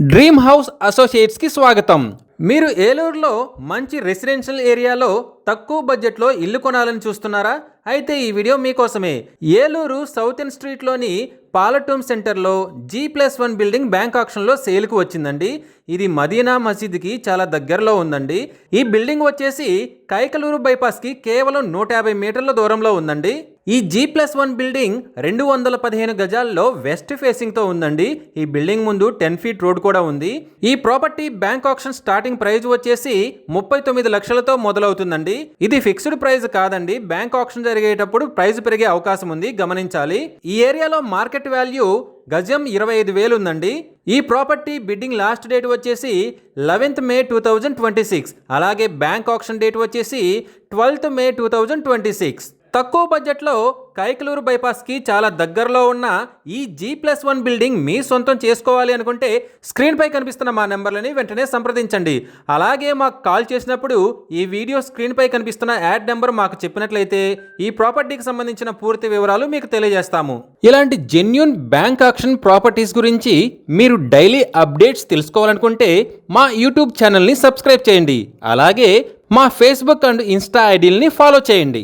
Dream house అసోసియేట్స్కి స్వాగతం. మీరు ఏలూరులో మంచి రెసిడెన్షియల్ ఏరియాలో తక్కువ బడ్జెట్లో ఇల్లు కొనాలని చూస్తున్నారా? అయితే ఈ వీడియో మీకోసమే. ఏలూరు సౌతర్న్ స్ట్రీట్లోని పాలటూమ్ సెంటర్లో G+1 బిల్డింగ్ బ్యాంక్ ఆక్షన్లో సేల్కు వచ్చిందండి. ఇది మదీనా మసీద్కి చాలా దగ్గరలో ఉందండి. ఈ బిల్డింగ్ వచ్చేసి కైకలూరు బైపాస్కి కేవలం 150 మీటర్ల దూరంలో ఉందండి. ఈ G+1 బిల్డింగ్ 215 గజాల్లో వెస్ట్ ఫేసింగ్తో ఉందండి. ఈ బిల్డింగ్ ముందు 10 ఫీట్ రోడ్ కూడా ఉంది. ఈ property bank auction starting price వచ్చేసి 39 లక్షలతో మొదలవుతుందండి. ఇది ఫిక్స్డ్ ప్రైస్ కాదండి. బ్యాంక్ ఆక్షన్ జరిగేటప్పుడు ప్రైస్ పెరిగే అవకాశం ఉంది, గమనించాలి. ఈ ఏరియాలో మార్కెట్ వాల్యూ గజం 25,000 ఉందండి. ఈ ప్రాపర్టీ బిడ్డింగ్ లాస్ట్ డేట్ వచ్చేసి 11th May 2026. అలాగే బ్యాంక్ ఆక్షన్ డేట్ వచ్చేసి 12th May 2026. తక్కువ బడ్జెట్లో కైకలూరు బైపాస్కి చాలా దగ్గరలో ఉన్న ఈ G+1 బిల్డింగ్ మీ సొంతం చేసుకోవాలి అనుకుంటే స్క్రీన్పై కనిపిస్తున్న మా నెంబర్లని వెంటనే సంప్రదించండి. అలాగే మాకు కాల్ చేసినప్పుడు ఈ వీడియో స్క్రీన్పై కనిపిస్తున్న యాడ్ నెంబర్ మాకు చెప్పినట్లయితే ఈ ప్రాపర్టీకి సంబంధించిన పూర్తి వివరాలు మీకు తెలియజేస్తాము. ఇలాంటి జెన్యూన్ బ్యాంక్ ఆక్షన్ ప్రాపర్టీస్ గురించి మీరు డైలీ అప్డేట్స్ తెలుసుకోవాలనుకుంటే మా యూట్యూబ్ ఛానల్ని సబ్స్క్రైబ్ చేయండి. అలాగే మా ఫేస్బుక్ అండ్ ఇన్స్టా ఐడీలని ఫాలో చేయండి.